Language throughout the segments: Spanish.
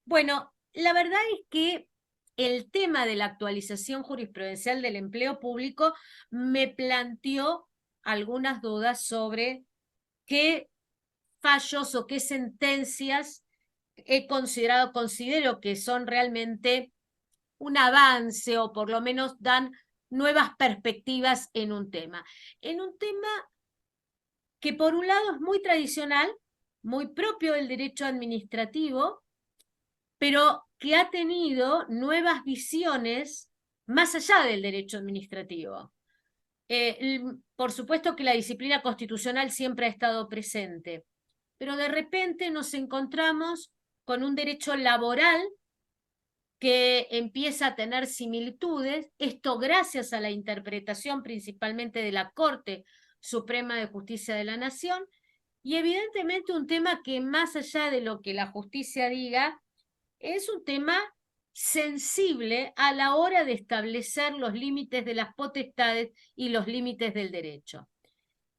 Bueno, la verdad es que el tema de la actualización jurisprudencial del empleo público me planteó algunas dudas sobre qué fallos o qué sentencias considero que son realmente un avance o por lo menos dan nuevas perspectivas en un tema. En un tema que por un lado es muy tradicional, muy propio del derecho administrativo, pero que ha tenido nuevas visiones más allá del derecho administrativo. Por supuesto que la disciplina constitucional siempre ha estado presente, pero de repente nos encontramos con un derecho laboral que empieza a tener similitudes, esto gracias a la interpretación principalmente de la Corte Suprema de Justicia de la Nación, y evidentemente un tema que más allá de lo que la justicia diga, es un tema sensible a la hora de establecer los límites de las potestades y los límites del derecho.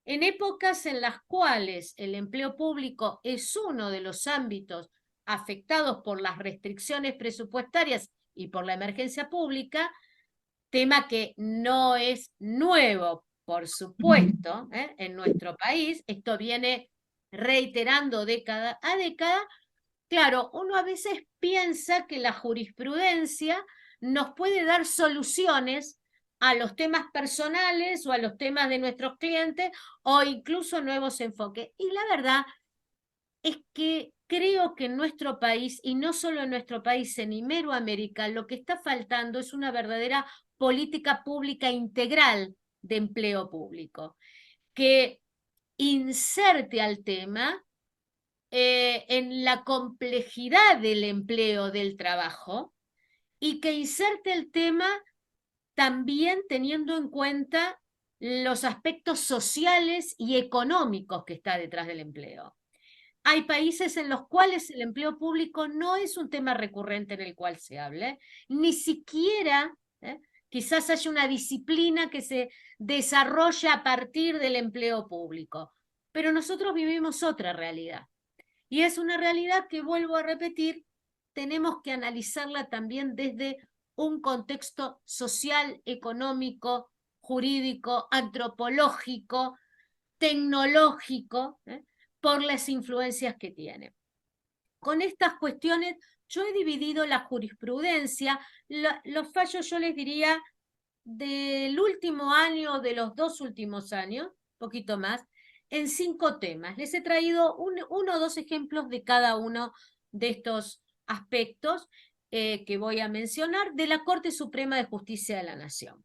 En épocas en las cuales el empleo público es uno de los ámbitos afectados por las restricciones presupuestarias y por la emergencia pública, tema que no es nuevo, por supuesto, en nuestro país, esto viene reiterando década a década. Claro, uno a veces piensa que la jurisprudencia nos puede dar soluciones a los temas personales o a los temas de nuestros clientes o incluso nuevos enfoques. Y la verdad es que creo que en nuestro país, y no solo en nuestro país, en Iberoamérica, lo que está faltando es una verdadera política pública integral de empleo público, que inserte al tema en la complejidad del empleo del trabajo y que inserte el tema también teniendo en cuenta los aspectos sociales y económicos que está detrás del empleo. Hay países en los cuales el empleo público no es un tema recurrente en el cual se hable, ni siquiera quizás haya una disciplina que se desarrolla a partir del empleo público, pero nosotros vivimos otra realidad. Y es una realidad que, vuelvo a repetir, tenemos que analizarla también desde un contexto social, económico, jurídico, antropológico, tecnológico, por las influencias que tiene. Con estas cuestiones, yo he dividido la jurisprudencia, los fallos yo les diría del último año, de los 2 últimos años, poquito más, en 5 temas. Les he traído uno o dos ejemplos de cada uno de estos aspectos que voy a mencionar de la Corte Suprema de Justicia de la Nación.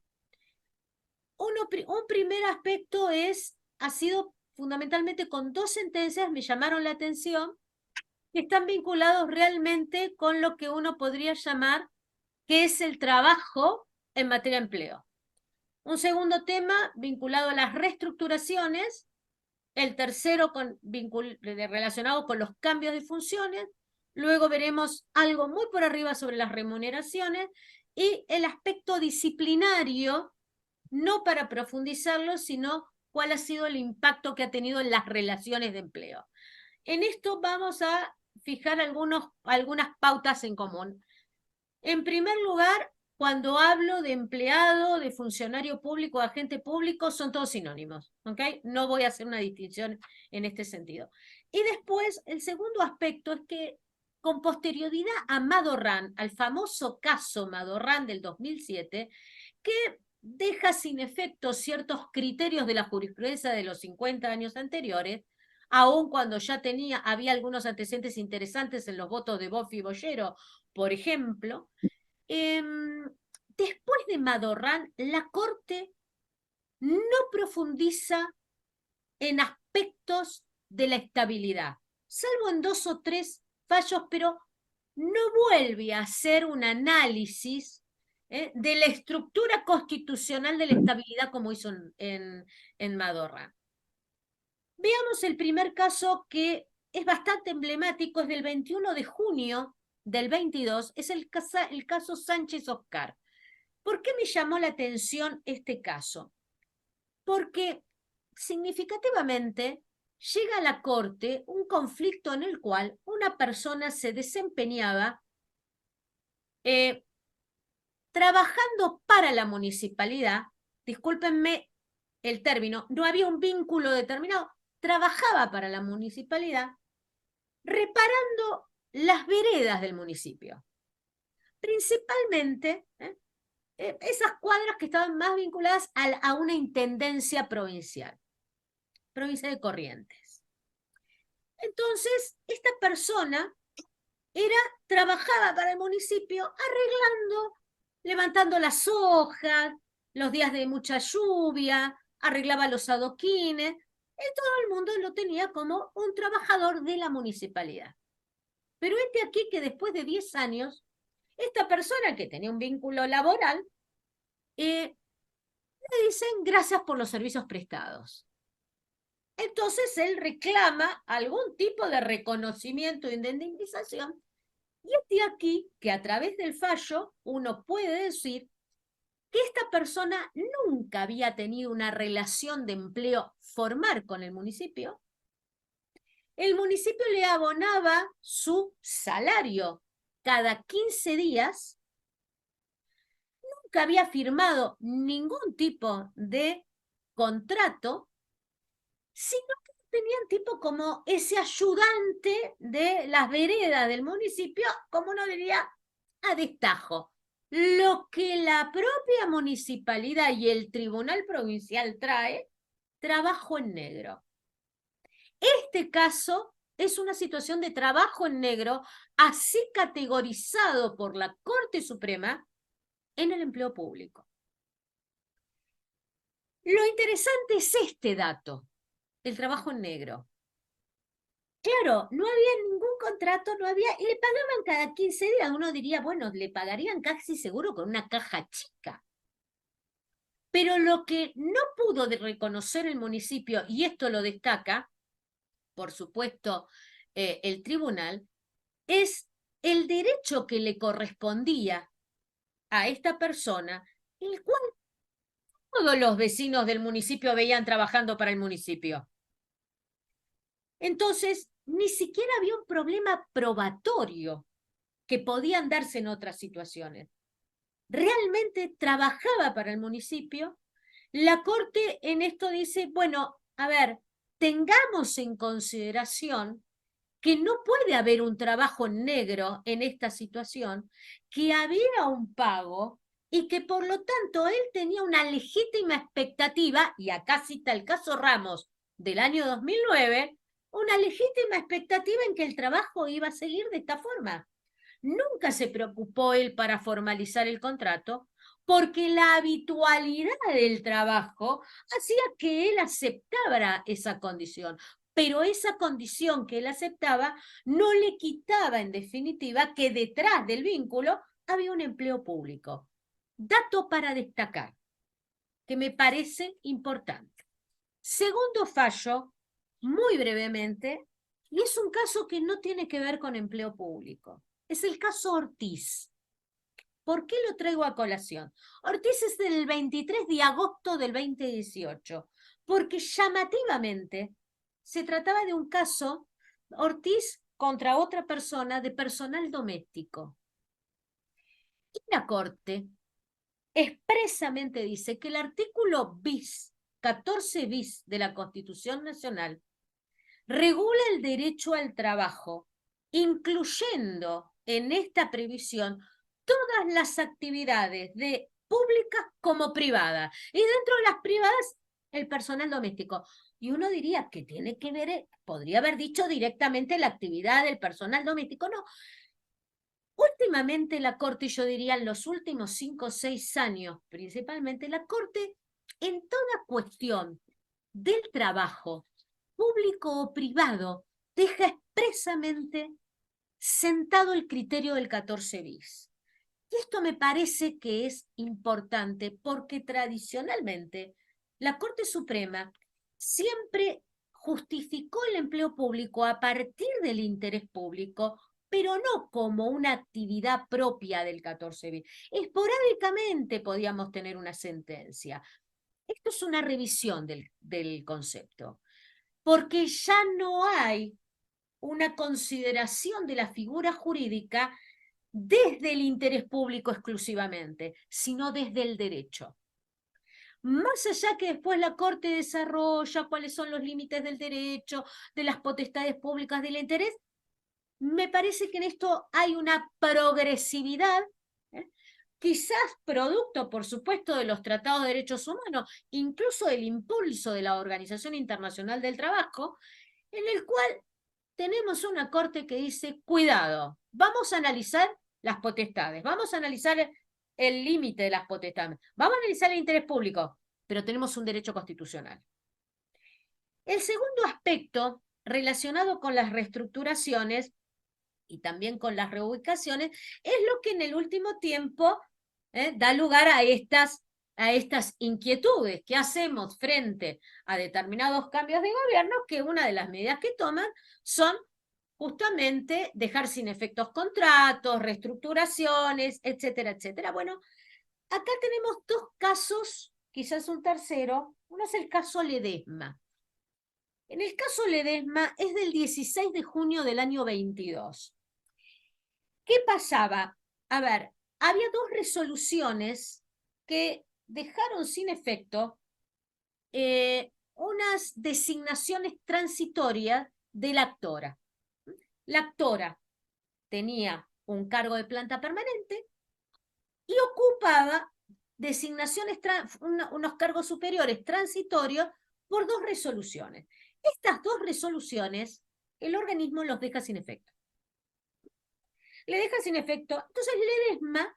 Un primer aspecto ha sido fundamentalmente con 2 sentencias, me llamaron la atención, que están vinculados realmente con lo que uno podría llamar que es el trabajo en materia de empleo. Un segundo tema vinculado a las reestructuraciones, el tercero relacionado con los cambios de funciones, luego veremos algo muy por arriba sobre las remuneraciones y el aspecto disciplinario, no para profundizarlo, sino cuál ha sido el impacto que ha tenido en las relaciones de empleo. En esto vamos a fijar algunas pautas en común. En primer lugar, cuando hablo de empleado, de funcionario público, de agente público, son todos sinónimos, ¿ok? No voy a hacer una distinción en este sentido. Y después, el segundo aspecto es que con posterioridad a Madorrán, al famoso caso Madorrán del 2007, que deja sin efecto ciertos criterios de la jurisprudencia de los 50 años anteriores, aun cuando ya había algunos antecedentes interesantes en los votos de Boff y Boyero, por ejemplo. Después de Madorrán, la Corte no profundiza en aspectos de la estabilidad, salvo en 2 o 3 fallos, pero no vuelve a hacer un análisis de la estructura constitucional de la estabilidad como hizo en Madorrán. Veamos el primer caso que es bastante emblemático, es del 21 de junio del 22, es el caso Sánchez Oscar. ¿Por qué me llamó la atención este caso? Porque significativamente llega a la Corte un conflicto en el cual una persona se desempeñaba trabajando para la municipalidad, discúlpenme el término, no había un vínculo determinado, trabajaba para la municipalidad, reparando las veredas del municipio. Principalmente esas cuadras que estaban más vinculadas a una intendencia provincial, provincia de Corrientes. Entonces, esta persona trabajaba para el municipio arreglando, levantando las hojas, los días de mucha lluvia, arreglaba los adoquines, y todo el mundo lo tenía como un trabajador de la municipalidad. Pero aquí que después de 10 años, esta persona que tenía un vínculo laboral, le dicen gracias por los servicios prestados. Entonces él reclama algún tipo de reconocimiento de indemnización, y aquí que a través del fallo uno puede decir que esta persona nunca había tenido una relación de empleo formal con el municipio le abonaba su salario cada 15 días, nunca había firmado ningún tipo de contrato, sino que tenían tipo como ese ayudante de las veredas del municipio, como uno diría, a destajo. Lo que la propia municipalidad y el tribunal provincial trae, trabajo en negro. Este caso es una situación de trabajo en negro, así categorizado por la Corte Suprema en el empleo público. Lo interesante es este dato, el trabajo en negro. Claro, no había ningún contrato, no había, y le pagaban cada 15 días. Uno diría, bueno, le pagarían casi seguro con una caja chica. Pero lo que no pudo reconocer el municipio, y esto lo destaca, por supuesto, el tribunal, es el derecho que le correspondía a esta persona, el cual todos los vecinos del municipio veían trabajando para el municipio. Entonces, ni siquiera había un problema probatorio que podían darse en otras situaciones. Realmente trabajaba para el municipio. La Corte en esto dice, bueno, a ver, tengamos en consideración que no puede haber un trabajo negro en esta situación, que había un pago y que por lo tanto él tenía una legítima expectativa, y acá cita el caso Ramos del año 2009, una legítima expectativa en que el trabajo iba a seguir de esta forma. Nunca se preocupó él para formalizar el contrato, porque la habitualidad del trabajo hacía que él aceptara esa condición, pero esa condición que él aceptaba no le quitaba en definitiva que detrás del vínculo había un empleo público. Dato para destacar, que me parece importante. Segundo fallo, muy brevemente, y es un caso que no tiene que ver con empleo público. Es el caso Ortiz. ¿Por qué lo traigo a colación? Ortiz es del 23 de agosto del 2018, porque llamativamente se trataba de un caso, Ortiz contra otra persona, de personal doméstico. Y la Corte expresamente dice que el artículo 14 bis de la Constitución Nacional regula el derecho al trabajo, incluyendo en esta previsión todas las actividades de públicas como privadas, y dentro de las privadas el personal doméstico. Y uno diría que tiene que ver, podría haber dicho directamente la actividad del personal doméstico. No. Últimamente la Corte, yo diría en los últimos 5 o 6 años principalmente, la Corte en toda cuestión del trabajo, público o privado, deja expresamente sentado el criterio del 14 bis. Y esto me parece que es importante porque tradicionalmente la Corte Suprema siempre justificó el empleo público a partir del interés público, pero no como una actividad propia del 14 bis. Esporádicamente podíamos tener una sentencia. Esto es una revisión del concepto, porque ya no hay una consideración de la figura jurídica desde el interés público exclusivamente, sino desde el derecho. Más allá que después la Corte desarrolla cuáles son los límites del derecho, de las potestades públicas del interés, me parece que en esto hay una progresividad, ¿eh? Quizás producto, por supuesto, de los tratados de derechos humanos, incluso del impulso de la Organización Internacional del Trabajo, en el cual tenemos una Corte que dice, cuidado, vamos a analizar las potestades, vamos a analizar el límite de las potestades, vamos a analizar el interés público, pero tenemos un derecho constitucional. El segundo aspecto relacionado con las reestructuraciones y también con las reubicaciones es lo que en el último tiempo da lugar a estas inquietudes. ¿Qué hacemos frente a determinados cambios de gobierno? Que una de las medidas que toman son justamente dejar sin efectos contratos, reestructuraciones, etcétera, etcétera. Bueno, acá tenemos dos casos, quizás un tercero. Uno es el caso Ledesma. En el caso Ledesma es del 16 de junio del año 22. ¿Qué pasaba? A ver, había dos resoluciones que dejaron sin efecto unas designaciones transitorias de la actora. La actora tenía un cargo de planta permanente y ocupaba designaciones, unos cargos superiores transitorios por dos resoluciones. Estas dos resoluciones, el organismo los deja sin efecto. Le deja sin efecto. Entonces Ledesma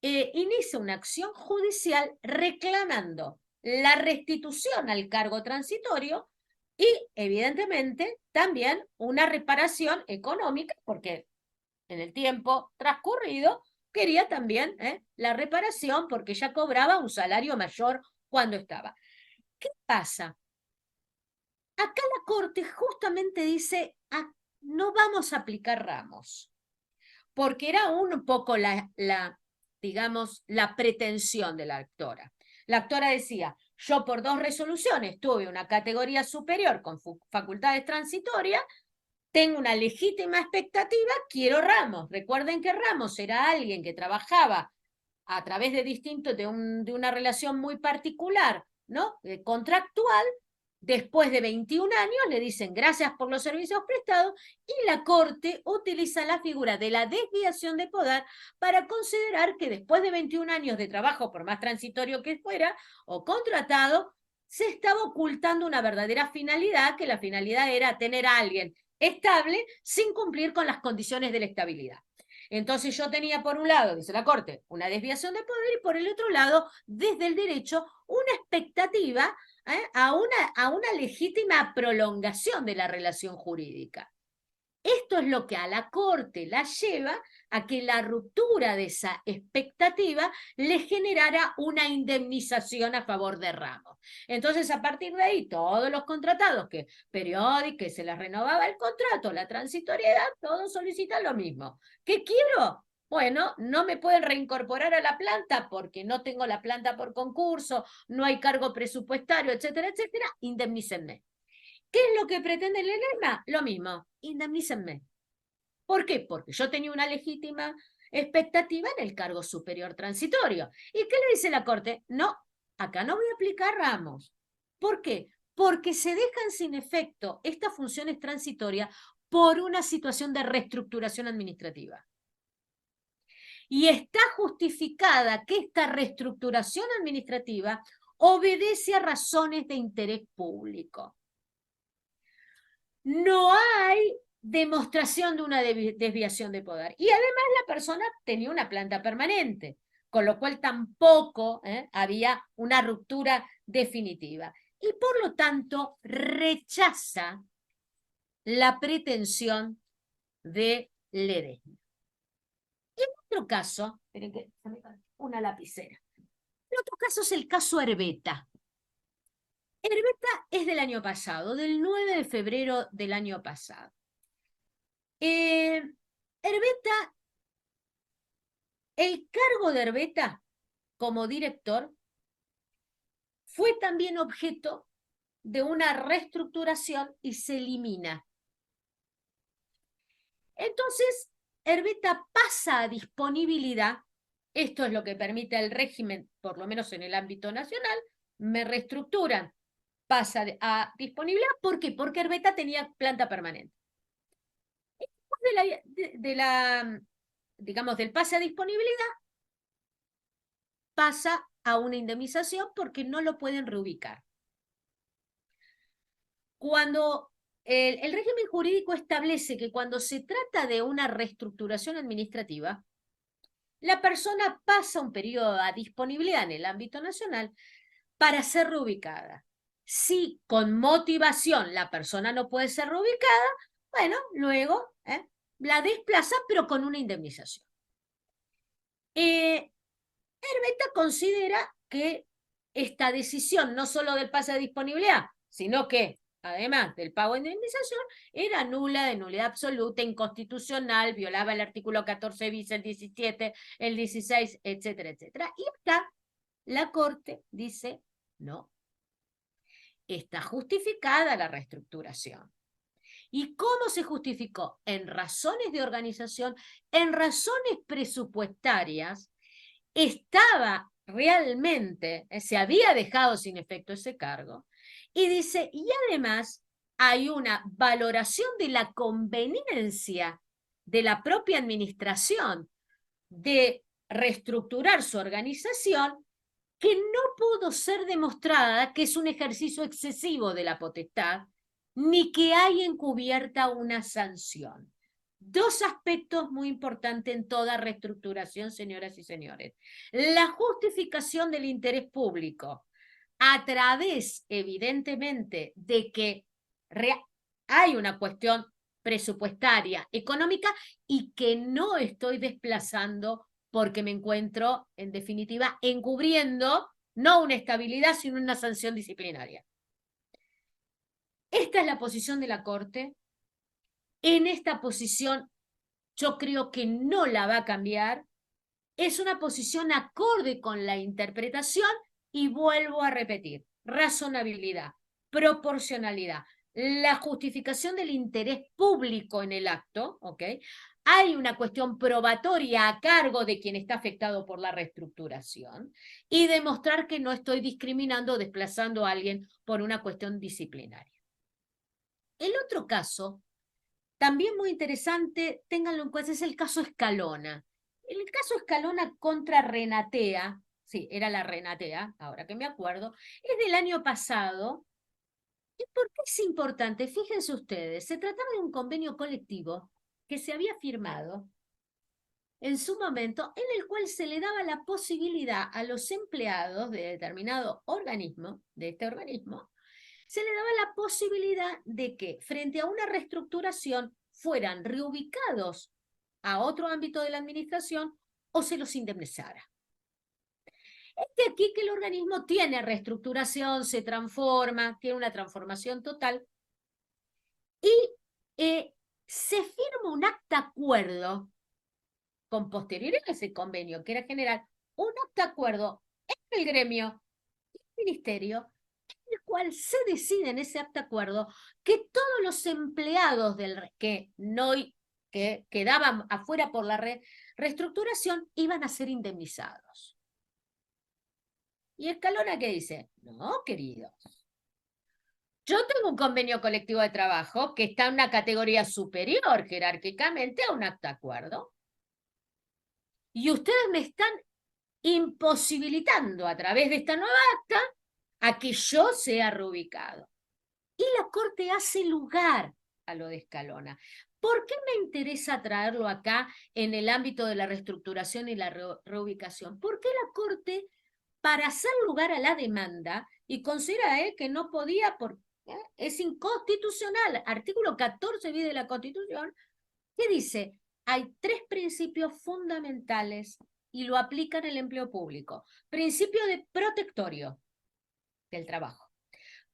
inicia una acción judicial reclamando la restitución al cargo transitorio y, evidentemente, también una reparación económica, porque en el tiempo transcurrido quería también la reparación porque ya cobraba un salario mayor cuando estaba. ¿Qué pasa? Acá la Corte justamente dice, no vamos a aplicar ramos, porque era un poco digamos, la pretensión de la actora. La actora decía, yo por dos resoluciones tuve una categoría superior con facultades transitorias, tengo una legítima expectativa, quiero ramos. Recuerden que Ramos era alguien que trabajaba a través de una relación muy particular, ¿no? Contractual. Después de 21 años le dicen gracias por los servicios prestados y la Corte utiliza la figura de la desviación de poder para considerar que después de 21 años de trabajo, por más transitorio que fuera, o contratado, se estaba ocultando una verdadera finalidad, que la finalidad era tener a alguien estable sin cumplir con las condiciones de la estabilidad. Entonces yo tenía por un lado, dice la Corte, una desviación de poder y por el otro lado, desde el derecho, una expectativa a una legítima prolongación de la relación jurídica. Esto es lo que a la Corte la lleva a que la ruptura de esa expectativa le generara una indemnización a favor de Ramos. Entonces, a partir de ahí, todos los contratados que periódicos, que se les renovaba el contrato, la transitoriedad, todos solicitan lo mismo. ¿Qué quiero? Bueno, no me pueden reincorporar a la planta porque no tengo la planta por concurso, no hay cargo presupuestario, etcétera, etcétera, indemnícenme. ¿Qué es lo que pretende el Ledesma? Lo mismo, indemnícenme. ¿Por qué? Porque yo tenía una legítima expectativa en el cargo superior transitorio. ¿Y qué le dice la Corte? No, acá no voy a aplicar ramos. ¿Por qué? Porque se dejan sin efecto estas funciones transitorias por una situación de reestructuración administrativa. Y está justificada que esta reestructuración administrativa obedece a razones de interés público. No hay demostración de una desviación de poder. Y además la persona tenía una planta permanente, con lo cual tampoco había una ruptura definitiva. Y por lo tanto rechaza la pretensión de Ledesma. En otro caso, esperen que se me cae una lapicera. En otro caso es el caso Herbeta. Herbeta es del año pasado, del 9 de febrero del año pasado. Herbeta, el cargo de Herbeta como director fue también objeto de una reestructuración y se elimina. Entonces, Herbeta pasa a disponibilidad. Esto es lo que permite el régimen, por lo menos en el ámbito nacional, me reestructuran, pasa a disponibilidad. ¿Por qué? Porque Herbeta tenía planta permanente. Después digamos, del pase a disponibilidad, pasa a una indemnización porque no lo pueden reubicar. Cuando el régimen jurídico establece que cuando se trata de una reestructuración administrativa, la persona pasa un periodo a disponibilidad en el ámbito nacional para ser reubicada. Si con motivación la persona no puede ser reubicada, bueno, luego la desplaza, pero con una indemnización. Herbeta considera que esta decisión, no solo del pase de disponibilidad, sino que, además del pago de indemnización, era nula, de nulidad absoluta, inconstitucional, violaba el artículo 14 bis, el 17, el 16, etcétera, etcétera. Y acá la Corte dice, no, está justificada la reestructuración. ¿Y cómo se justificó? En razones de organización, en razones presupuestarias, estaba realmente, se había dejado sin efecto ese cargo, y dice, y además hay una valoración de la conveniencia de la propia administración de reestructurar su organización, que no pudo ser demostrada que es un ejercicio excesivo de la potestad, ni que hay encubierta una sanción. Dos aspectos muy importantes en toda reestructuración, señoras y señores. La justificación del interés público a través, evidentemente, de que hay una cuestión presupuestaria, económica, y que no estoy desplazando porque me encuentro, en definitiva, encubriendo no una estabilidad, sino una sanción disciplinaria. Esta es la posición de la Corte. En esta posición yo creo que no la va a cambiar. Es una posición acorde con la interpretación y vuelvo a repetir, razonabilidad, proporcionalidad, la justificación del interés público en el acto, ¿ok? Hay una cuestión probatoria a cargo de quien está afectado por la reestructuración y demostrar que no estoy discriminando o desplazando a alguien por una cuestión disciplinaria. El otro caso, también muy interesante, ténganlo en cuenta, es el caso Escalona. El caso Escalona contra Renatea, sí, era la Renatea, ahora que me acuerdo, es del año pasado. ¿Y por qué es importante? Fíjense ustedes, se trataba de un convenio colectivo que se había firmado en su momento, en el cual se le daba la posibilidad a los empleados de determinado organismo, de este organismo, se le daba la posibilidad de que frente a una reestructuración fueran reubicados a otro ámbito de la administración o se los indemnizara. Es de aquí que el organismo tiene reestructuración, se transforma, tiene una transformación total y se firma un acta acuerdo con posterioridad a ese convenio, que era general, un acta acuerdo entre el gremio y el ministerio, en el cual se decide en ese acta acuerdo que todos los empleados que quedaban afuera por la reestructuración iban a ser indemnizados. ¿Y Escalona qué dice? No, queridos. Yo tengo un convenio colectivo de trabajo que está en una categoría superior jerárquicamente a un acta acuerdo. Y ustedes me están imposibilitando a través de esta nueva acta a que yo sea reubicado. Y la Corte hace lugar a lo de Escalona. ¿Por qué me interesa traerlo acá en el ámbito de la reestructuración y la reubicación? Porque la Corte, para hacer lugar a la demanda, y considera que no podía, es inconstitucional, artículo 14 bis de la Constitución, que dice, hay tres principios fundamentales y lo aplica en el empleo público. Principio de protectorio del trabajo.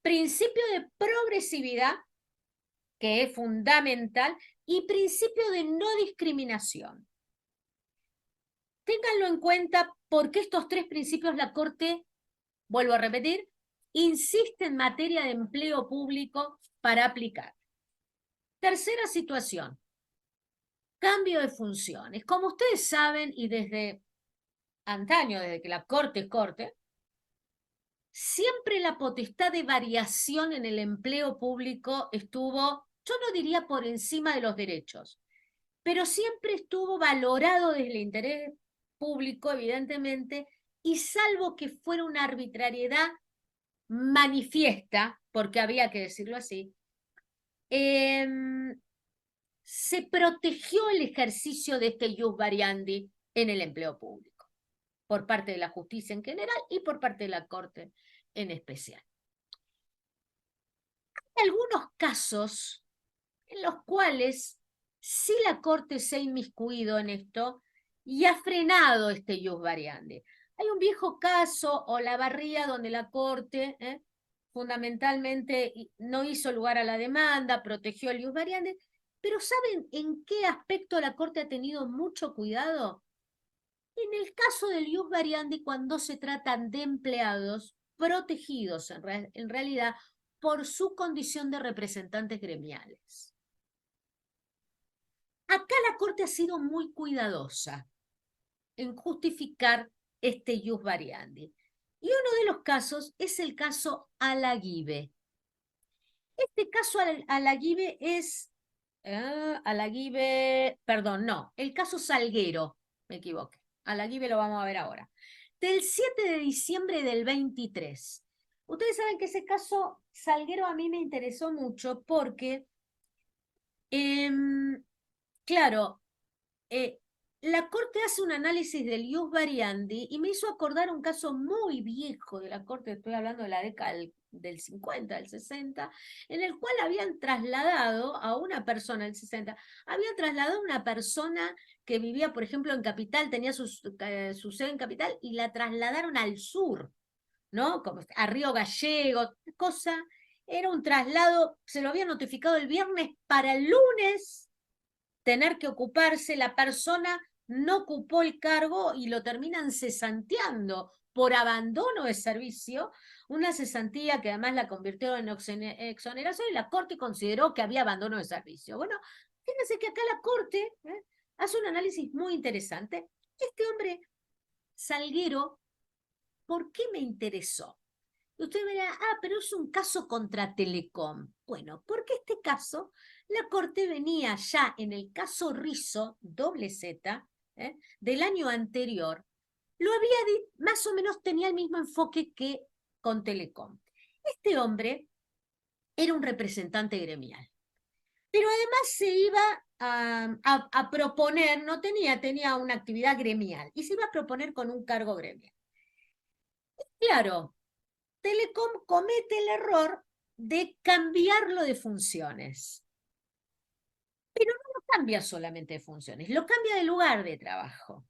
Principio de progresividad, que es fundamental, y principio de no discriminación. Ténganlo en cuenta porque estos tres principios la Corte, vuelvo a repetir, insiste en materia de empleo público para aplicar. Tercera situación. Cambio de funciones. Como ustedes saben, y desde antaño, desde que la corte es corte, siempre la potestad de variación en el empleo público estuvo, yo no diría por encima de los derechos, pero siempre estuvo valorado desde el interés público, evidentemente, y salvo que fuera una arbitrariedad manifiesta, porque había que decirlo así, se protegió el ejercicio de este ius variandi en el empleo público, por parte de la justicia en general y por parte de la Corte en especial. Hay algunos casos en los cuales sí la Corte se ha inmiscuido en esto y ha frenado este ius variandi. Hay un viejo caso, Olavarría, donde la Corte fundamentalmente no hizo lugar a la demanda, protegió el ius variandi, pero ¿saben en qué aspecto la Corte ha tenido mucho cuidado? En el caso del ius variandi, cuando se tratan de empleados protegidos en realidad por su condición de representantes gremiales. Acá la Corte ha sido muy cuidadosa en justificar este ius variandi. Y uno de los casos es el caso Alaguibe. Este caso Alaguibe es, perdón, no, el caso Salguero, me equivoqué. Alaguibe lo vamos a ver ahora. Del 7 de diciembre del 23. Ustedes saben que ese caso Salguero a mí me interesó mucho porque, claro, la Corte hace un análisis del ius variandi y me hizo acordar un caso muy viejo de la Corte, estoy hablando de la década del 50, del 60, en el cual habían trasladado a una persona, el 60, habían trasladado a una persona que vivía, por ejemplo, en Capital, tenía su sede en Capital, y la trasladaron al sur, ¿no? Como a Río Gallegos, cosa, era un traslado, se lo habían notificado el viernes para el lunes tener que ocuparse, la persona no ocupó el cargo y lo terminan cesanteando por abandono de servicio, una cesantía que además la convirtió en exoneración y la Corte consideró que había abandono de servicio. Bueno, fíjense que acá la Corte hace un análisis muy interesante. Este hombre, Salguero, ¿por qué me interesó? Usted dirá, pero es un caso contra Telecom. Bueno, porque este caso, la Corte venía ya en el caso Rizzo, doble Z, del año anterior, lo había más o menos tenía el mismo enfoque que con Telecom. Este hombre era un representante gremial, pero además se iba a proponer, no tenía una actividad gremial, y se iba a proponer con un cargo gremial. Claro, Telecom comete el error de cambiarlo de funciones. Pero no lo cambia solamente de funciones, lo cambia de lugar de trabajo.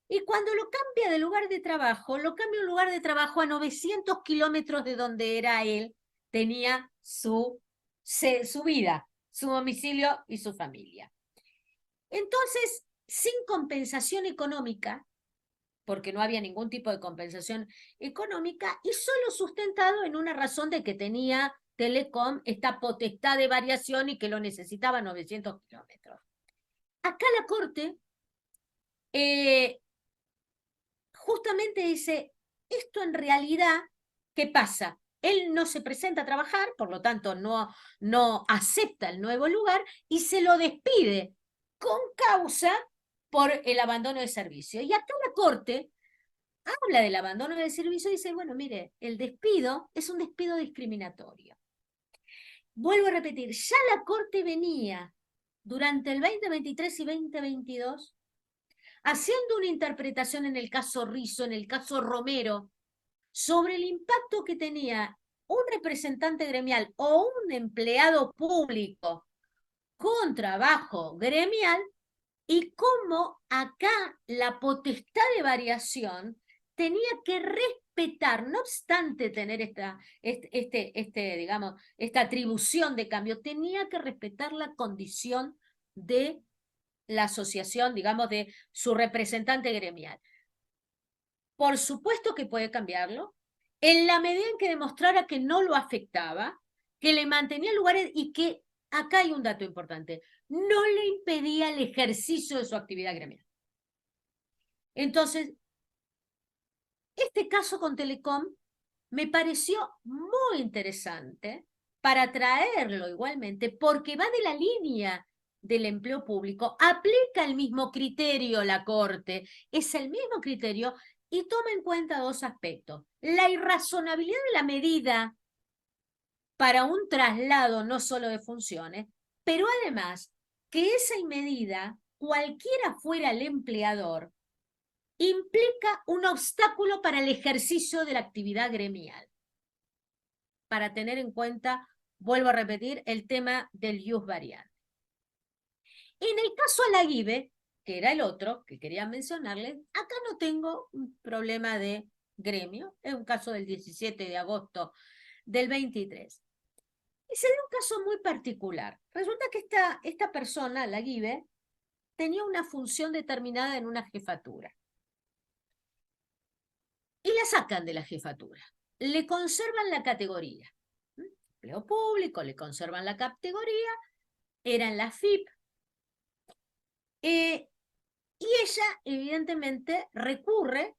Y cuando lo cambia de lugar de trabajo, lo cambia a un lugar de trabajo a 900 kilómetros de donde era él, tenía su vida, su domicilio y su familia. Entonces, sin compensación económica, porque no había ningún tipo de compensación económica, y solo sustentado en una razón de que tenía Telecom esta potestad de variación y que lo necesitaba 900 kilómetros. Acá la Corte justamente dice, esto en realidad, ¿qué pasa? Él no se presenta a trabajar, por lo tanto no acepta el nuevo lugar y se lo despide con causa por el abandono de servicio. Y acá la Corte habla del abandono del servicio y dice, bueno, mire, el despido es un despido discriminatorio. Vuelvo a repetir, ya la Corte venía durante el 2023 y 2022 haciendo una interpretación en el caso Rizzo, en el caso Romero, sobre el impacto que tenía un representante gremial o un empleado público con trabajo gremial y cómo acá la potestad de variación tenía que respetar, no obstante tener digamos, esta atribución de cambio, tenía que respetar la condición de la asociación, digamos, de su representante gremial. Por supuesto que puede cambiarlo, en la medida en que demostrara que no lo afectaba, que le mantenía lugares y que acá hay un dato importante, no le impedía el ejercicio de su actividad gremial. Entonces, este caso con Telecom me pareció muy interesante para traerlo igualmente, porque va de la línea del empleo público, aplica el mismo criterio la Corte, es el mismo criterio y toma en cuenta dos aspectos. La irrazonabilidad de la medida para un traslado no solo de funciones, pero además que esa medida, cualquiera fuera el empleador, implica un obstáculo para el ejercicio de la actividad gremial. Para tener en cuenta, vuelvo a repetir, el tema del ius variante. En el caso Alaguibbe, que era el otro que quería mencionarles, acá no tengo un problema de gremio, es un caso del 17 de agosto del 23. Y se dio un caso muy particular. Resulta que esta persona, Alaguibbe, tenía una función determinada en una jefatura. Y la sacan de la jefatura. Le conservan la categoría. Empleo público, le conservan la categoría, era en la FIP, y ella evidentemente recurre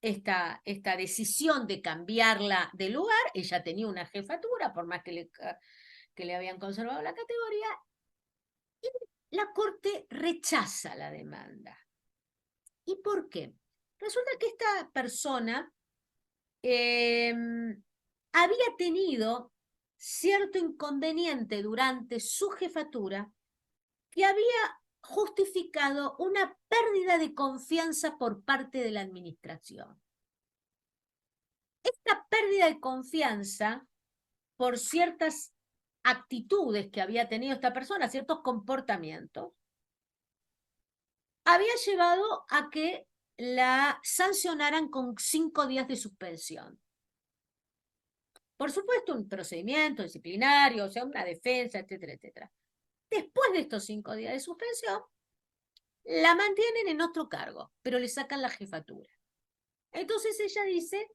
esta decisión de cambiarla de lugar. Ella tenía una jefatura, por más que le habían conservado la categoría, y la Corte rechaza la demanda. ¿Y por qué? Resulta que esta persona había tenido cierto inconveniente durante su jefatura que había justificado una pérdida de confianza por parte de la administración. Esta pérdida de confianza por ciertas actitudes que había tenido esta persona, ciertos comportamientos, había llevado a que la sancionaran con 5 días de suspensión. Por supuesto, un procedimiento disciplinario, o sea, una defensa, etcétera, etcétera. Después de estos 5 días de suspensión, la mantienen en otro cargo, pero le sacan la jefatura. Entonces ella dice,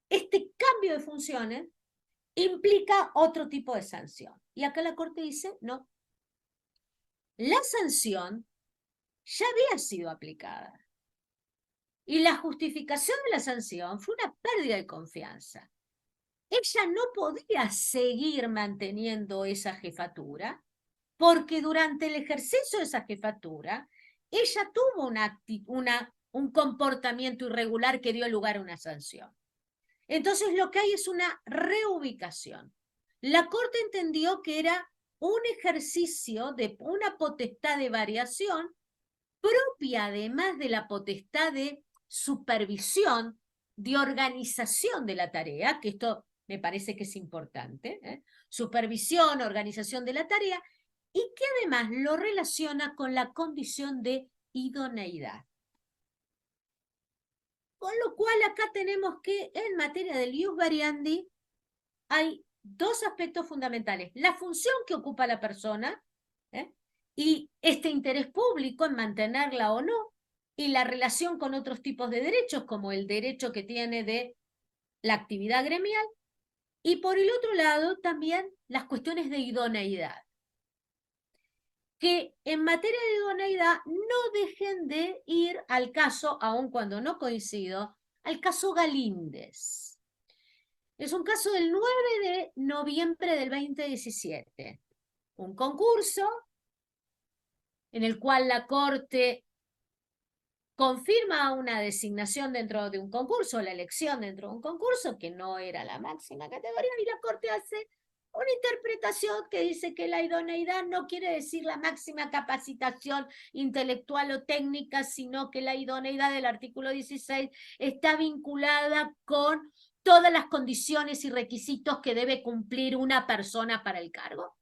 este cambio de funciones implica otro tipo de sanción. Y acá la Corte dice, no. La sanción ya había sido aplicada. Y la justificación de la sanción fue una pérdida de confianza. Ella no podía seguir manteniendo esa jefatura porque durante el ejercicio de esa jefatura, ella tuvo un comportamiento irregular que dio lugar a una sanción. Entonces lo que hay es una reubicación. La Corte entendió que era un ejercicio de una potestad de variación propia, además de la potestad de supervisión, de organización de la tarea, que esto me parece que es importante, supervisión, organización de la tarea, y que además lo relaciona con la condición de idoneidad. Con lo cual acá tenemos que en materia del ius variandi hay dos aspectos fundamentales. La función que ocupa la persona y este interés público en mantenerla o no, y la relación con otros tipos de derechos, como el derecho que tiene de la actividad gremial, y por el otro lado también las cuestiones de idoneidad, que en materia de idoneidad no dejen de ir al caso, aun cuando no coincido, al caso Galíndez. Es un caso del 9 de noviembre del 2017. Un concurso en el cual la Corte confirma una designación dentro de un concurso, la elección dentro de un concurso, que no era la máxima categoría, y la Corte hace una interpretación que dice que la idoneidad no quiere decir la máxima capacitación intelectual o técnica, sino que la idoneidad del artículo 16 está vinculada con todas las condiciones y requisitos que debe cumplir una persona para el cargo.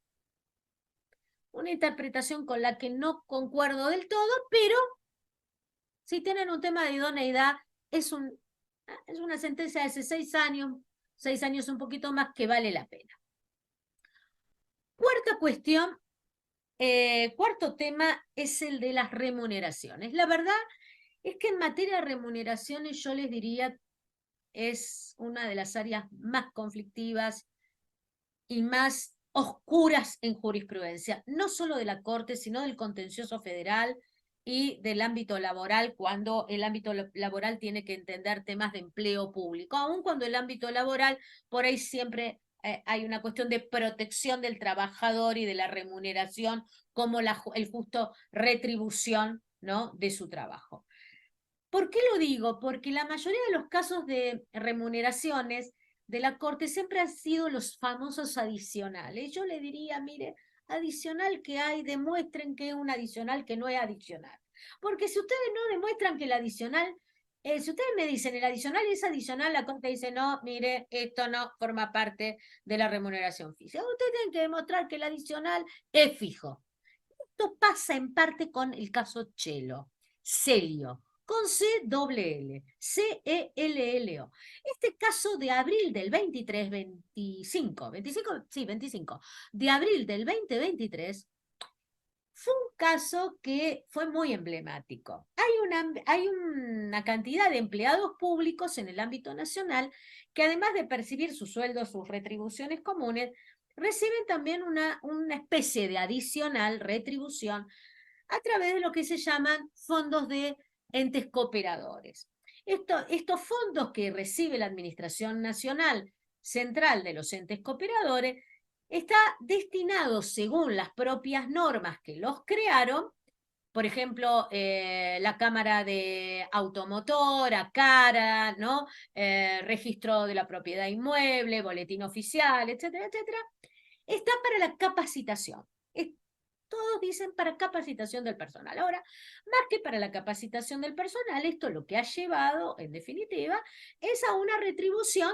Una interpretación con la que no concuerdo del todo, pero si tienen un tema de idoneidad, es una sentencia de hace 6 años un poquito más, que vale la pena. Cuarta cuestión, cuarto tema es el de las remuneraciones. La verdad es que en materia de remuneraciones yo les diría es una de las áreas más conflictivas y más oscuras en jurisprudencia, no solo de la Corte, sino del contencioso federal y del ámbito laboral, cuando el ámbito laboral tiene que entender temas de empleo público, aun cuando el ámbito laboral, por ahí siempre hay una cuestión de protección del trabajador y de la remuneración como el justo retribución, ¿no?, de su trabajo. ¿Por qué lo digo? Porque la mayoría de los casos de remuneraciones de la Corte siempre han sido los famosos adicionales. Yo le diría, mire, adicional que hay, demuestren que es un adicional que no es adicional. Porque si ustedes no demuestran que el adicional, si ustedes me dicen el adicional es adicional, la Corte dice, no, mire, esto no forma parte de la remuneración fija. Ustedes tienen que demostrar que el adicional es fijo. Esto pasa en parte con el caso Chelo, Celio, con C-L-L-O. Este caso de abril del 25, de abril del 2023, fue un caso que fue muy emblemático. Hay una cantidad de empleados públicos en el ámbito nacional que además de percibir sus sueldos, sus retribuciones comunes, reciben también una especie de adicional retribución a través de lo que se llaman fondos de entes cooperadores. Estos fondos que recibe la Administración Nacional Central de los entes cooperadores está destinado, según las propias normas que los crearon, por ejemplo, la Cámara de Automotora, CARA, ¿no? Registro de la propiedad inmueble, boletín oficial, etcétera, etcétera, está para la capacitación. Todos dicen para capacitación del personal. Ahora, más que para la capacitación del personal, esto lo que ha llevado, en definitiva, es a una retribución,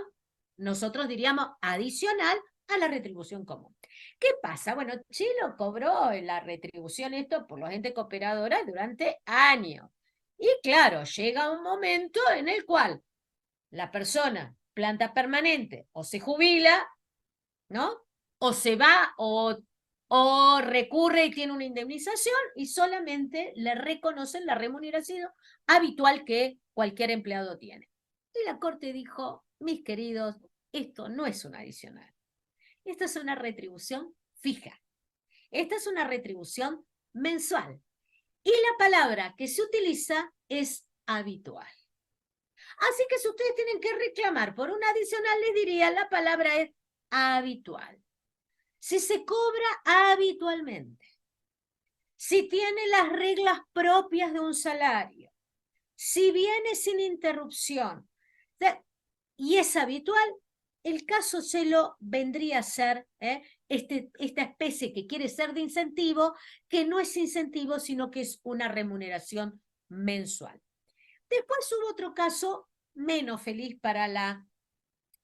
nosotros diríamos adicional a la retribución común. ¿Qué pasa? Bueno, Chilo cobró la retribución esto por los entes cooperadores durante años. Y claro, llega un momento en el cual la persona, planta permanente, o se jubila, ¿no? O se va o recurre y tiene una indemnización y solamente le reconocen la remuneración habitual que cualquier empleado tiene. Y la Corte dijo, mis queridos, esto no es un adicional. Esta es una retribución fija. Esta es una retribución mensual. Y la palabra que se utiliza es habitual. Así que si ustedes tienen que reclamar por un adicional, les diría la palabra es habitual. Si se cobra habitualmente, si tiene las reglas propias de un salario, si viene sin interrupción y es habitual, el caso se lo vendría a ser esta especie que quiere ser de incentivo, que no es incentivo, sino que es una remuneración mensual. Después hubo otro caso menos feliz para la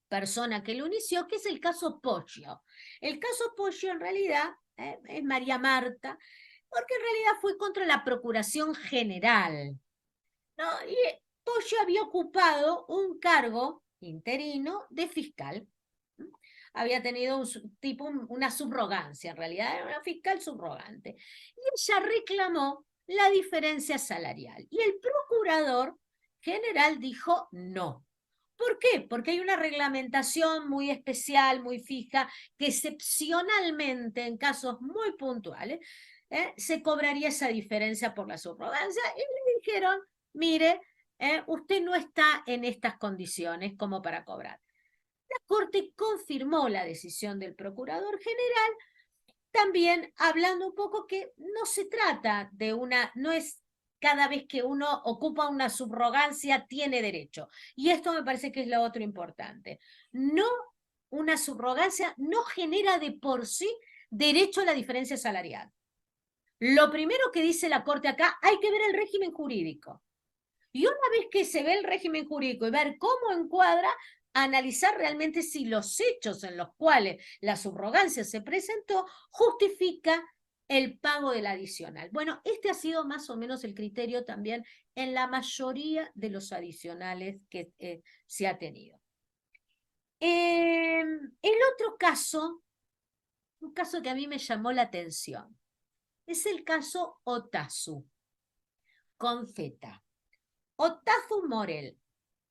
persona que lo inició, que es el caso Poggio. El caso Poggio en realidad es María Marta, porque en realidad fue contra la Procuración General, ¿no? Y Poggio había ocupado un cargo interino de fiscal. Había tenido una subrogancia, en realidad era una fiscal subrogante. Y ella reclamó la diferencia salarial. Y el procurador general dijo no. ¿Por qué? Porque hay una reglamentación muy especial, muy fija, que excepcionalmente, en casos muy puntuales, se cobraría esa diferencia por la subrogancia. Y le dijeron, mire, usted no está en estas condiciones como para cobrar. La Corte confirmó la decisión del Procurador General, también hablando un poco que no se trata de no es cada vez que uno ocupa una subrogancia tiene derecho. Y esto me parece que es lo otro importante. No, una subrogancia no genera de por sí derecho a la diferencia salarial. Lo primero que dice la Corte acá, hay que ver el régimen jurídico. Y una vez que se ve el régimen jurídico y ver cómo encuadra, analizar realmente si los hechos en los cuales la subrogancia se presentó justifica el pago del adicional. Bueno, este ha sido más o menos el criterio también en la mayoría de los adicionales que se ha tenido. El otro caso, un caso que a mí me llamó la atención, es el caso Otazu, con Z. Otazu Morel.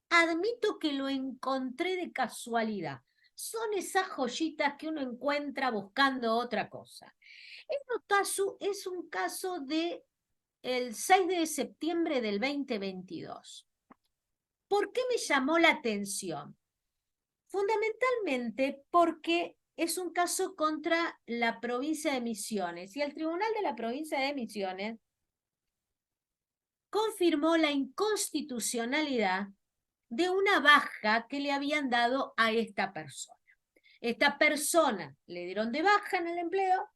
Admito que lo encontré de casualidad. Son esas joyitas que uno encuentra buscando otra cosa. Este caso es un caso de el 6 de septiembre del 2022. ¿Por qué me llamó la atención? Fundamentalmente porque es un caso contra la provincia de Misiones y el Tribunal de la Provincia de Misiones confirmó la inconstitucionalidad de una baja que le habían dado a esta persona. Esta persona le dieron de baja en el empleo,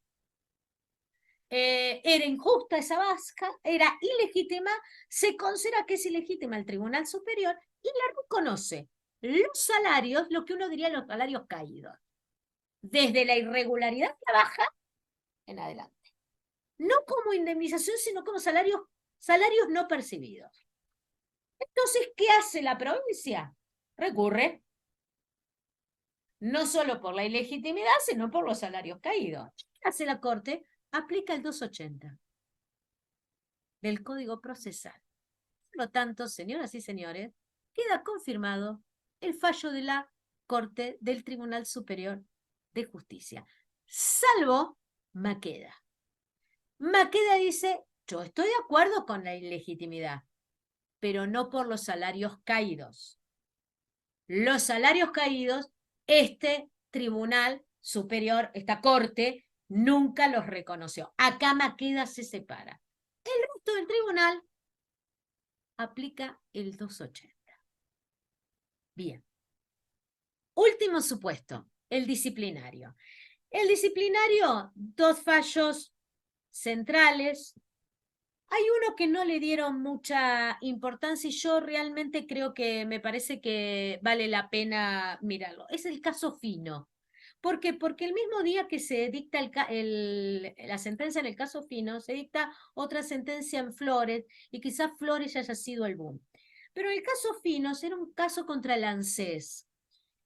era injusta esa baja, era ilegítima, se considera que es ilegítima el Tribunal Superior y la reconoce los salarios, lo que uno diría los salarios caídos, desde la irregularidad de la baja en adelante. No como indemnización, sino como salarios no percibidos. Entonces, ¿qué hace la provincia? Recurre, no solo por la ilegitimidad, sino por los salarios caídos. ¿Qué hace la Corte? Aplica el 280 del Código Procesal. Por lo tanto, señoras y señores, queda confirmado el fallo de la Corte del Tribunal Superior de Justicia, salvo Maqueda. Maqueda dice, yo estoy de acuerdo con la ilegitimidad, pero no por los salarios caídos. Los salarios caídos, este Tribunal Superior, esta Corte, nunca los reconoció. Acá Maqueda se separa. El resto del tribunal aplica el 280. Bien. Último supuesto, el disciplinario. El disciplinario, dos fallos centrales. Hay uno que no le dieron mucha importancia y yo realmente creo que me parece que vale la pena mirarlo. Es el caso Fino. ¿Por qué? Porque el mismo día que se dicta la sentencia en el caso Fino, se dicta otra sentencia en Flores, y quizás Flores haya sido el boom. Pero el caso Finos era un caso contra el ANSES.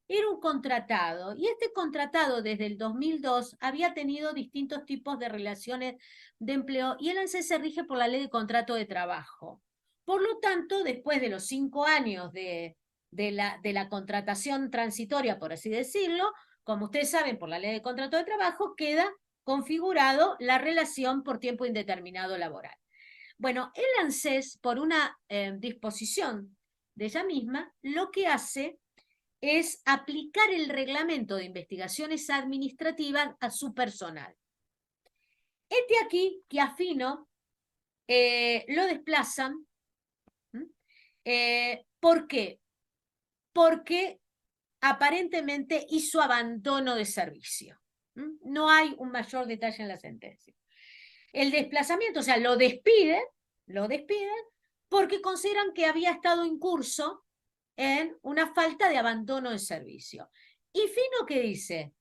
Era un contratado, y este contratado desde el 2002 había tenido distintos tipos de relaciones de empleo, y el ANSES se rige por la ley de contrato de trabajo. Por lo tanto, después de los 5 años de la contratación transitoria, por así decirlo, como ustedes saben, por la ley de contrato de trabajo, queda configurado la relación por tiempo indeterminado laboral. Bueno, el ANSES, por una disposición de ella misma, lo que hace es aplicar el reglamento de investigaciones administrativas a su personal. Este aquí, que a Fino lo desplazan. ¿Por qué? Porque aparentemente hizo abandono de servicio. No hay un mayor detalle en la sentencia. El desplazamiento, o sea, lo despiden porque consideran que había estado incurso en una falta de abandono de servicio. Y Fino, ¿qué dice?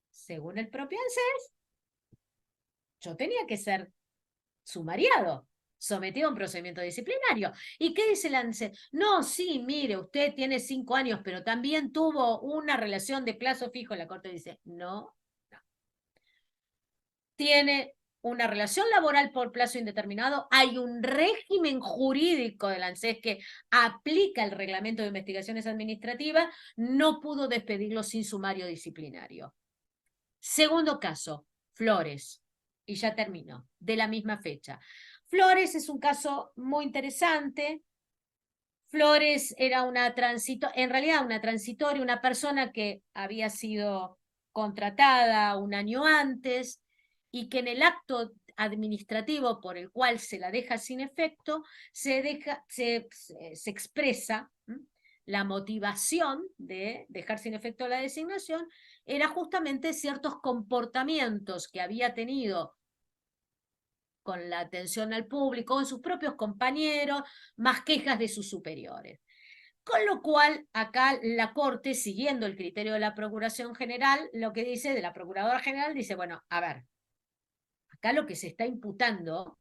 Según el propio ANSES, yo tenía que ser sumariado, sometido a un procedimiento disciplinario. ¿Y qué dice el ANSES? No, sí, mire, usted tiene 5 años, pero también tuvo una relación de plazo fijo. La Corte dice, no. Tiene una relación laboral por plazo indeterminado, hay un régimen jurídico del ANSES que aplica el reglamento de investigaciones administrativas, no pudo despedirlo sin sumario disciplinario. Segundo caso, Flores, y ya termino, de la misma fecha. Flores es un caso muy interesante. Flores era en realidad una transitoria, una persona que había sido contratada un año antes y que en el acto administrativo por el cual se la deja sin efecto, se expresa la motivación de dejar sin efecto la designación, era justamente ciertos comportamientos que había tenido con la atención al público, con sus propios compañeros, más quejas de sus superiores. Con lo cual, acá la Corte, siguiendo el criterio de la Procuración General, lo que dice, de la Procuradora General, dice, bueno, a ver, acá lo que se está imputando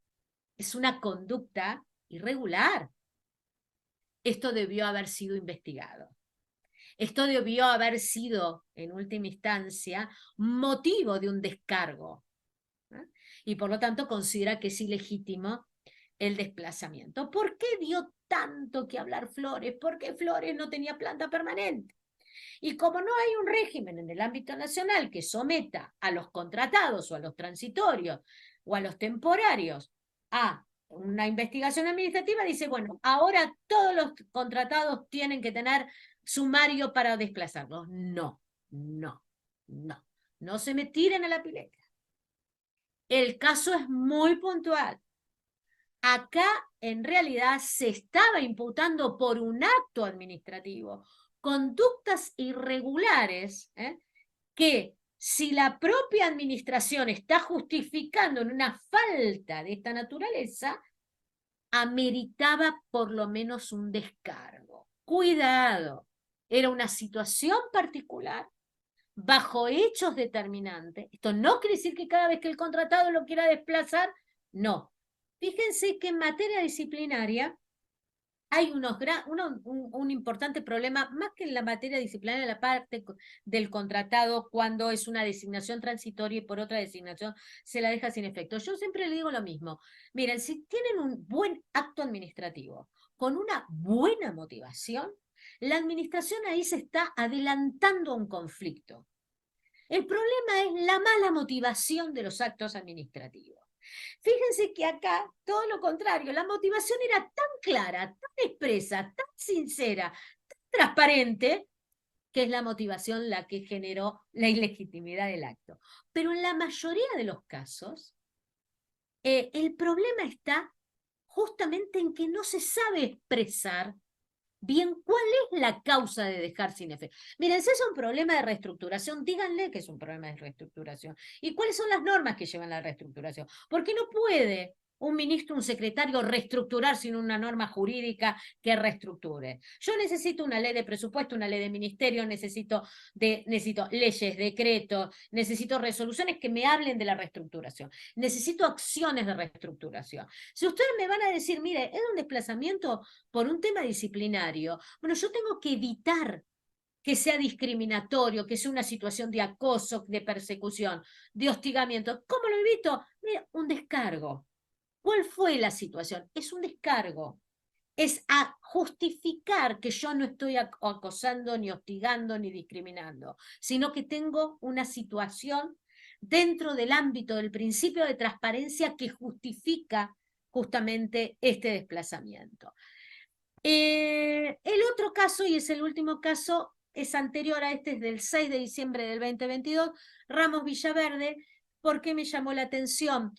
es una conducta irregular. Esto debió haber sido investigado. Esto debió haber sido, en última instancia, motivo de un descargo. Y por lo tanto considera que es ilegítimo el desplazamiento. ¿Por qué dio tanto que hablar Flores? Porque Flores no tenía planta permanente. Y como no hay un régimen en el ámbito nacional que someta a los contratados o a los transitorios o a los temporarios a una investigación administrativa, dice, bueno, ahora todos los contratados tienen que tener sumario para desplazarlos. No, no, no. No se me tiren a la pileta. El caso es muy puntual. Acá, en realidad, se estaba imputando por un acto administrativo conductas irregulares, que si la propia administración está justificando en una falta de esta naturaleza, ameritaba por lo menos un descargo. Cuidado, era una situación particular, bajo hechos determinantes. Esto no quiere decir que cada vez que el contratado lo quiera desplazar, no. Fíjense que en materia disciplinaria hay un importante problema, más que en la materia disciplinaria, la parte del contratado cuando es una designación transitoria y por otra designación se la deja sin efecto. Yo siempre le digo lo mismo. Miren, si tienen un buen acto administrativo con una buena motivación, la administración ahí se está adelantando a un conflicto. El problema es la mala motivación de los actos administrativos. Fíjense que acá, todo lo contrario, la motivación era tan clara, tan expresa, tan sincera, tan transparente, que es la motivación la que generó la ilegitimidad del acto. Pero en la mayoría de los casos, el problema está justamente en que no se sabe expresar bien cuál es la causa de dejar sin efecto. Miren, si es un problema de reestructuración, díganle que es un problema de reestructuración. ¿Y cuáles son las normas que llevan la reestructuración? Porque no puede un ministro, un secretario reestructurar sin una norma jurídica que reestructure. Yo necesito una ley de presupuesto, una ley de ministerio, necesito leyes, decretos, necesito resoluciones que me hablen de la reestructuración. Necesito acciones de reestructuración. Si ustedes me van a decir, mire, es un desplazamiento por un tema disciplinario, bueno, yo tengo que evitar que sea discriminatorio, que sea una situación de acoso, de persecución, de hostigamiento. ¿Cómo lo evito? Mira, un descargo. ¿Cuál fue la situación? Es un descargo. Es a justificar que yo no estoy acosando, ni hostigando, ni discriminando, sino que tengo una situación dentro del ámbito del principio de transparencia que justifica justamente este desplazamiento. El otro caso, y es el último caso, es anterior a este, es del 6 de diciembre del 2022, Ramos Villaverde. ¿Por qué me llamó la atención?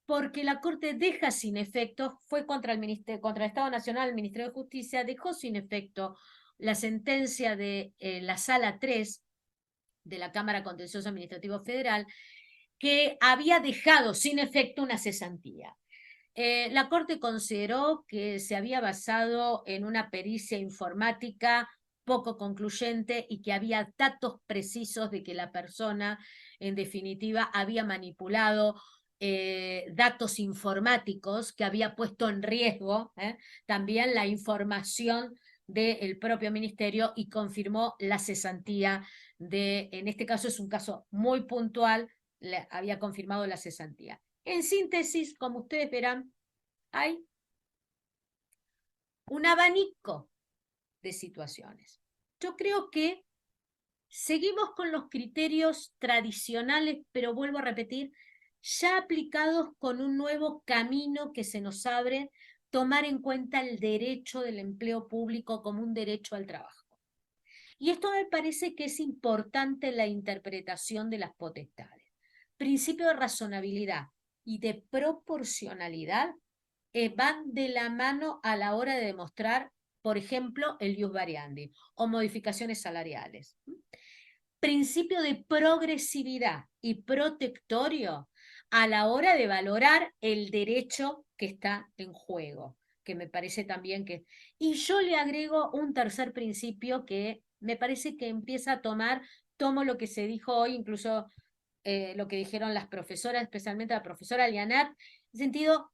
Porque la Corte deja sin efecto, fue contra el Estado Nacional, el Ministerio de Justicia, dejó sin efecto la sentencia de la Sala 3 de la Cámara Contencioso Administrativo Federal, que había dejado sin efecto una cesantía. La Corte consideró que se había basado en una pericia informática poco concluyente y que había datos precisos de que la persona, en definitiva, había manipulado datos informáticos, que había puesto en riesgo también la información del propio ministerio y confirmó la cesantía en este caso es un caso muy puntual, había confirmado la cesantía. En síntesis, como ustedes verán, hay un abanico de situaciones. Yo creo que seguimos con los criterios tradicionales, pero vuelvo a repetir, ya aplicados con un nuevo camino que se nos abre, tomar en cuenta el derecho del empleo público como un derecho al trabajo. Y esto me parece que es importante en la interpretación de las potestades. Principio de razonabilidad y de proporcionalidad van de la mano a la hora de demostrar, por ejemplo, el ius variandi o modificaciones salariales. Principio de progresividad y protectorio a la hora de valorar el derecho que está en juego, que me parece también que... Y yo le agrego un tercer principio que me parece que empieza a tomo lo que se dijo hoy, incluso lo que dijeron las profesoras, especialmente la profesora Lianat, en el sentido,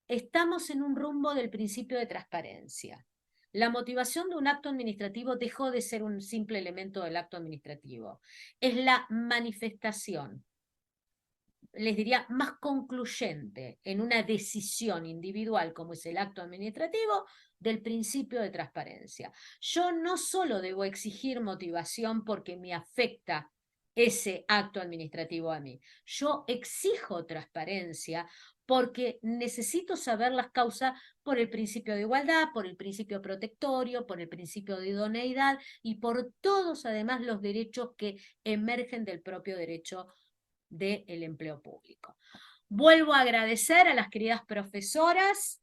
estamos en un rumbo del principio de transparencia. La motivación de un acto administrativo dejó de ser un simple elemento del acto administrativo. Es la manifestación les diría, más concluyente en una decisión individual como es el acto administrativo del principio de transparencia. Yo no solo debo exigir motivación porque me afecta ese acto administrativo a mí, yo exijo transparencia porque necesito saber las causas por el principio de igualdad, por el principio protectorio, por el principio de idoneidad y por todos además los derechos que emergen del propio derecho del empleo público. Vuelvo a agradecer a las queridas profesoras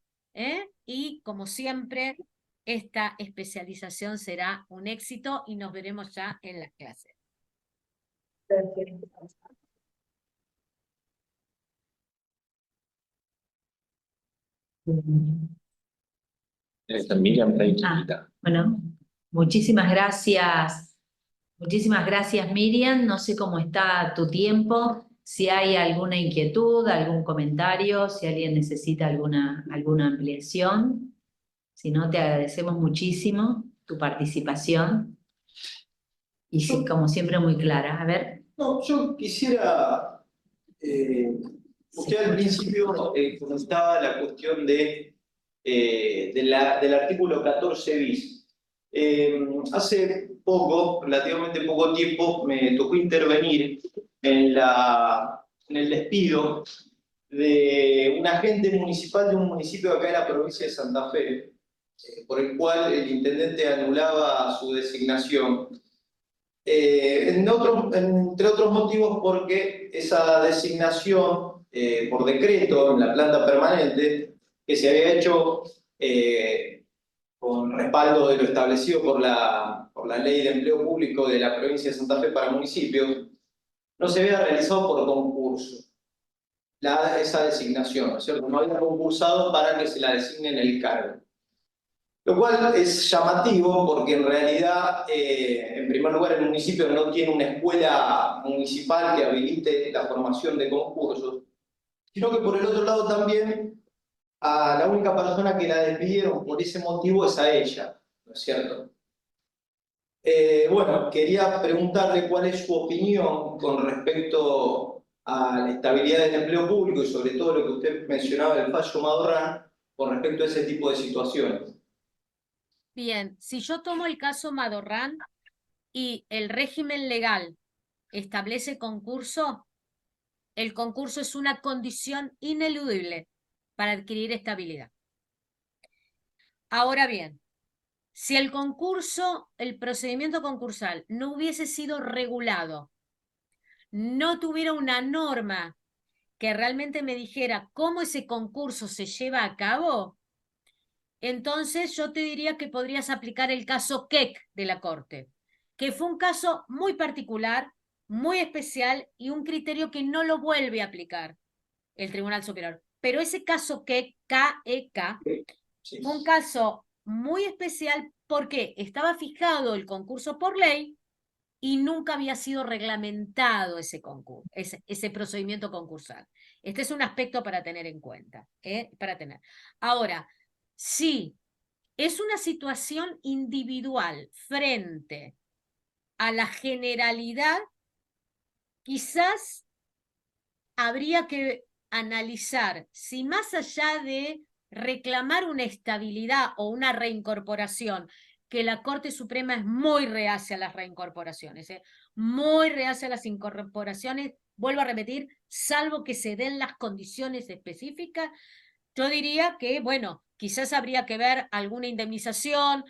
y como siempre esta especialización será un éxito y nos veremos ya en las clases. Miriam, bueno, muchísimas gracias. Muchísimas gracias, Miriam. No sé cómo está tu tiempo, si hay alguna inquietud, algún comentario, si alguien necesita alguna ampliación. Si no, te agradecemos muchísimo tu participación. Y sí, como siempre, muy clara. A ver. No, yo quisiera... usted al principio comentaba la cuestión del artículo 14 bis. Hace poco, relativamente poco tiempo, me tocó intervenir en el despido de un agente municipal de un municipio acá en la provincia de Santa Fe, por el cual el intendente anulaba su designación. Entre otros motivos porque esa designación por decreto en la planta permanente, que se había hecho con respaldo de lo establecido por la Ley de Empleo Público de la provincia de Santa Fe para municipios, no se había realizado por concurso esa designación, ¿no es cierto? No había concursado para que se la designe en el cargo. Lo cual es llamativo porque en realidad, en primer lugar, el municipio no tiene una escuela municipal que habilite la formación de concursos, sino que por el otro lado también a la única persona que la despidieron por ese motivo es a ella, ¿no es cierto? Bueno, quería preguntarle cuál es su opinión con respecto a la estabilidad del empleo público y sobre todo lo que usted mencionaba del fallo Madorrán con respecto a ese tipo de situaciones. Bien, si yo tomo el caso Madorrán y el régimen legal establece concurso, el concurso es una condición ineludible para adquirir estabilidad. Ahora bien, si el concurso, el procedimiento concursal no hubiese sido regulado, no tuviera una norma que realmente me dijera cómo ese concurso se lleva a cabo, entonces yo te diría que podrías aplicar el caso Keck de la Corte, que fue un caso muy particular, muy especial y un criterio que no lo vuelve a aplicar el Tribunal Superior. Pero ese caso Keck, K-E-K, Sí. fue un caso muy especial porque estaba fijado el concurso por ley y nunca había sido reglamentado ese concurso, ese procedimiento concursal. Este es un aspecto para tener en cuenta. Para tener. Ahora, si es una situación individual frente a la generalidad, quizás habría que analizar si más allá de reclamar una estabilidad o una reincorporación, que la Corte Suprema es muy reacia a las reincorporaciones, muy reacia a las incorporaciones, vuelvo a repetir, salvo que se den las condiciones específicas, yo diría que, bueno, quizás habría que ver alguna indemnización,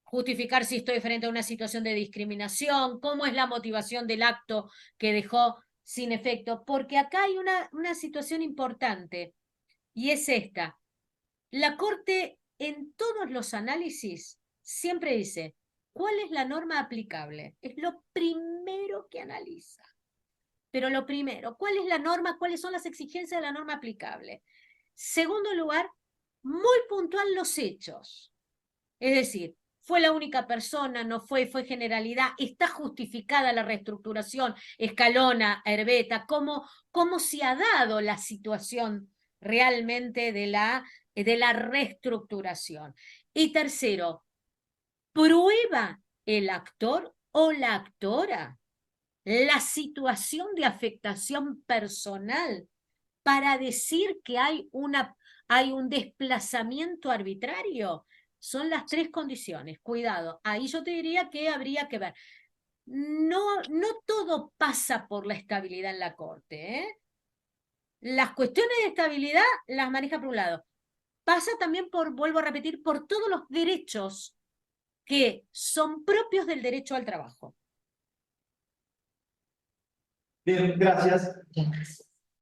justificar si estoy frente a una situación de discriminación, cómo es la motivación del acto que dejó sin efecto, porque acá hay una situación importante, y es esta. La Corte, en todos los análisis, siempre dice, ¿cuál es la norma aplicable? Es lo primero que analiza. Pero lo primero, ¿cuál es la norma? ¿Cuáles son las exigencias de la norma aplicable? Segundo lugar, muy puntual los hechos. Es decir, fue la única persona, no fue generalidad, está justificada la reestructuración, Escalona, Herbeta, cómo se ha dado la situación realmente de la reestructuración. Y tercero, ¿prueba el actor o la actora la situación de afectación personal para decir que hay un desplazamiento arbitrario. Son las 3 condiciones. Cuidado, ahí yo te diría que habría que ver. No, no todo pasa por la estabilidad en la Corte, ¿eh? Las cuestiones de estabilidad las maneja por un lado. Pasa también por, vuelvo a repetir, por todos los derechos que son propios del derecho al trabajo. Bien, gracias. Muchas gracias.